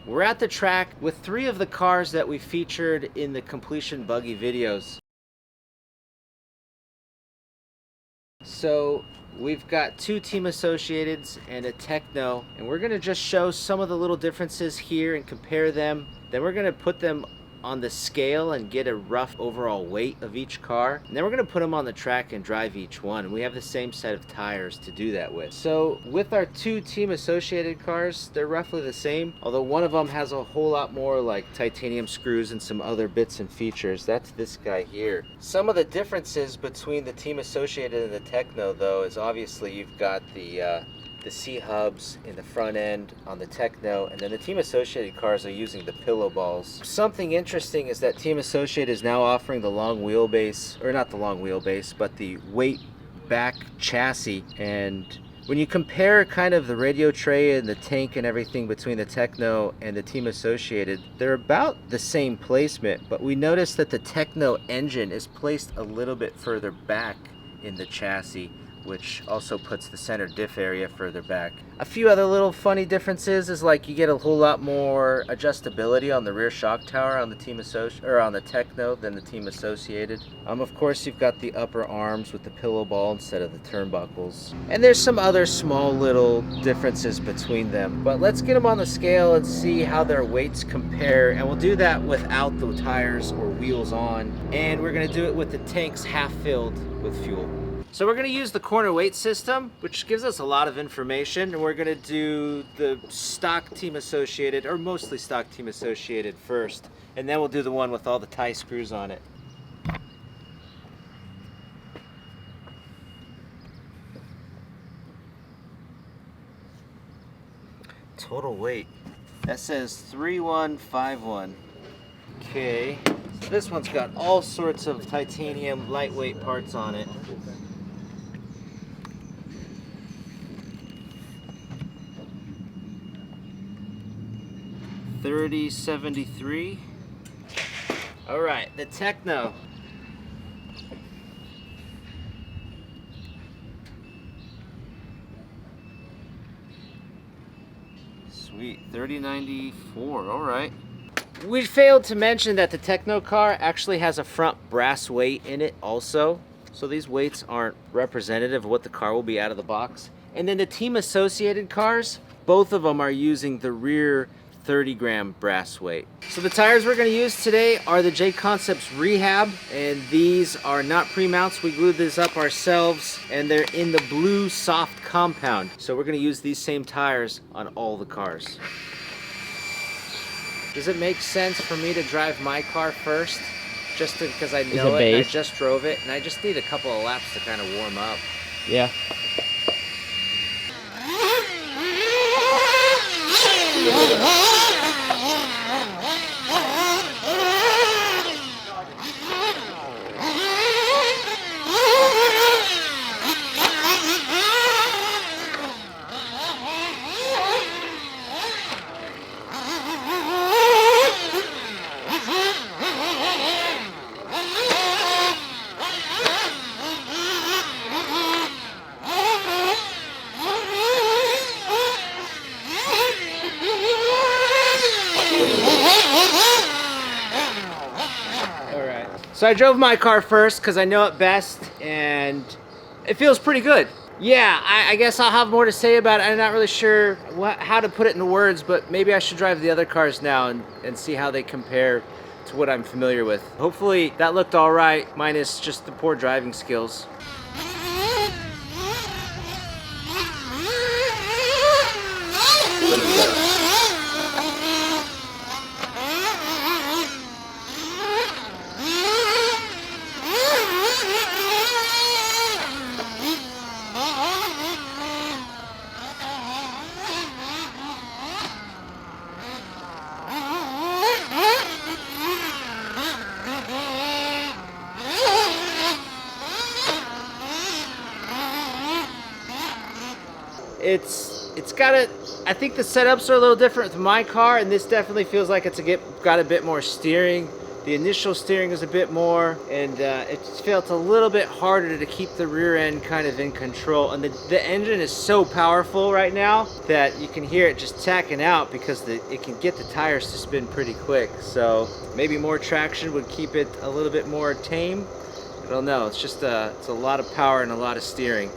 We're at the track with 3 of the cars that we featured in the completion buggy videos. So we've got 2 Team Associateds and a Tekno, and we're gonna just show some of the little differences here and compare them. Then we're gonna put them on the scale and get a rough overall weight of each car, and then we're going to put them on the track and drive each one, and we have the same set of tires to do that with. So with our 2 Team Associated cars, they're roughly the same, although one of them has a whole lot more like titanium screws and some other bits and features. That's this guy here. Some of the differences between the Team Associated and the Tekno though is obviously you've got the C-hubs in the front end on the Tekno, and then the Team Associated cars are using the pillow balls. Something interesting is that Team Associated is now offering the long wheelbase, or not the long wheelbase, but the weight back chassis. And when you compare kind of the radio tray and the tank and everything between the Tekno and the Team Associated, they're about the same placement, but we noticed that the Tekno engine is placed a little bit further back in the chassis, which also puts the center diff area further back. A few other little funny differences is like you get a whole lot more adjustability on the rear shock tower on the on the Tekno than the Team Associated. Of course you've got the upper arms with the pillow ball instead of the turnbuckles. And there's some other small little differences between them. But let's get them on the scale and see how their weights compare, and we'll do that without the tires or wheels on. And we're gonna do it with the tanks half filled with fuel. So we're going to use the corner weight system, which gives us a lot of information, and we're going to do the stock Team Associated, or mostly stock Team Associated first, and then we'll do the one with all the tie screws on it. Total weight, that says 3151. Okay, so this one's got all sorts of titanium lightweight parts on it. $30.73. All right, the Tekno. Sweet, $30.94. All right. We failed to mention that the Tekno car actually has a front brass weight in it also. So these weights aren't representative of what the car will be out of the box. And then the Team Associated cars, both of them are using the rear 30-gram brass weight. So the tires we're going to use today are the J-Concepts Rehab, and these are not pre-mounts. We glued these up ourselves, and they're in the blue soft compound. So we're going to use these same tires on all the cars. Does it make sense for me to drive my car first? Just because I know it, and I just drove it, and I just need a couple of laps to kind of warm up. Yeah. So I drove my car first because I know it best, and it feels pretty good. Yeah, I guess I'll have more to say about it. I'm not really sure how to put it into words, but maybe I should drive the other cars now and see how they compare to what I'm familiar with. Hopefully that looked all right, minus just the poor driving skills. It's got a, I think the setups are a little different with my car, and this definitely feels like it's got a bit more steering. The initial steering is a bit more, and it just felt a little bit harder to keep the rear end kind of in control. And the engine is so powerful right now that you can hear it just tacking out because it can get the tires to spin pretty quick. So maybe more traction would keep it a little bit more tame. I don't know. It's just it's a lot of power and a lot of steering.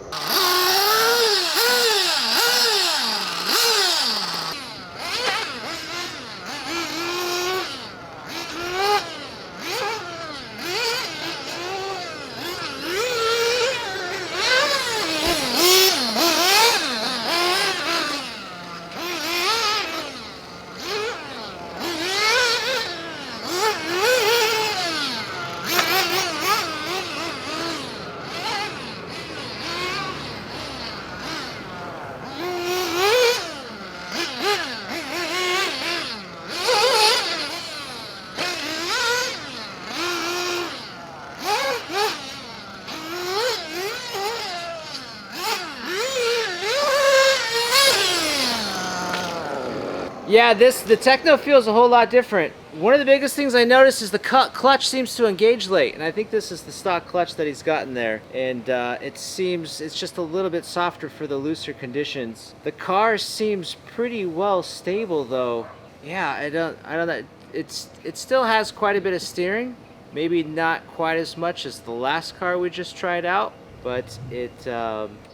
Yeah, the Tekno feels a whole lot different. One of the biggest things I noticed is the clutch seems to engage late, and I think this is the stock clutch that he's gotten there. And it seems it's just a little bit softer for the looser conditions. The car seems pretty well stable though. Yeah, I don't know. It still has quite a bit of steering. Maybe not quite as much as the last car we just tried out, but it's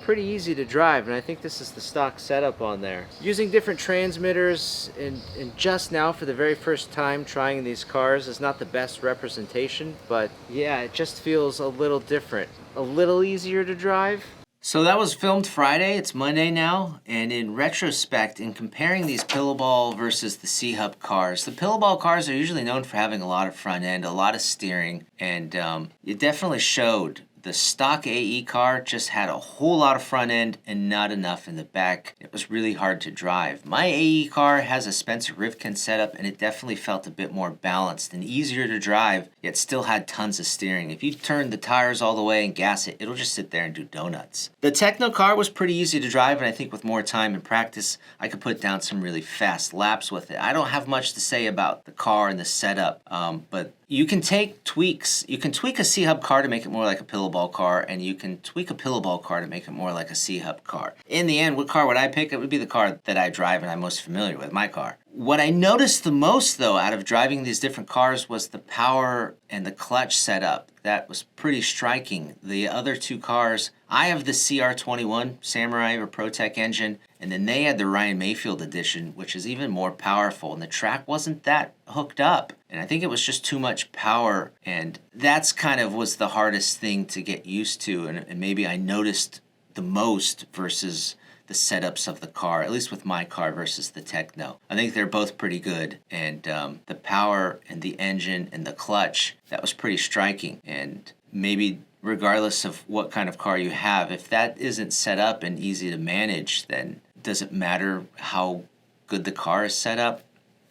pretty easy to drive, and I think this is the stock setup on there. Using different transmitters and just now for the very first time trying these cars is not the best representation, but yeah, it just feels a little different, a little easier to drive. So that was filmed Friday, it's Monday now, and in retrospect, in comparing these Pillowball versus the C-Hub cars, the Pillowball cars are usually known for having a lot of front end, a lot of steering, and it definitely showed. The stock AE car just had a whole lot of front end and not enough in the back. It was really hard to drive. My AE car has a Spencer Rivkin setup, and it definitely felt a bit more balanced and easier to drive, yet still had tons of steering. If you turn the tires all the way and gas it, it'll just sit there and do donuts. The Tekno car was pretty easy to drive, and I think with more time and practice, I could put down some really fast laps with it. I don't have much to say about the car and the setup, but you can take tweaks. You can tweak a C-Hub car to make it more like a Pillowball car, and you can tweak a Pillowball car to make it more like a C-Hub car. In the end, what car would I pick? It would be the car that I drive and I'm most familiar with, my car. What I noticed the most, though, out of driving these different cars was the power and the clutch setup. That was pretty striking. The other two cars, I have the CR21 Samurai or ProTech engine, and then they had the Ryan Mayfield edition, which is even more powerful, and the track wasn't that hooked up. And I think it was just too much power, and that's kind of was the hardest thing to get used to, and maybe I noticed the most versus the setups of the car, at least with my car versus the Tekno. I think they're both pretty good, and the power and the engine and the clutch, that was pretty striking. And maybe regardless of what kind of car you have, if that isn't set up and easy to manage, then does it matter how good the car is set up?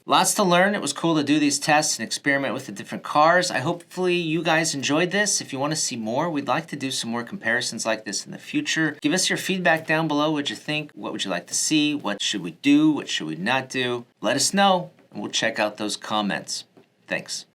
Lots to learn. It was cool to do these tests and experiment with the different cars. Hopefully you guys enjoyed this. If you want to see more, we'd like to do some more comparisons like this in the future. Give us your feedback down below. What'd you think? What would you like to see? What should we do? What should we not do? Let us know, and we'll check out those comments. Thanks.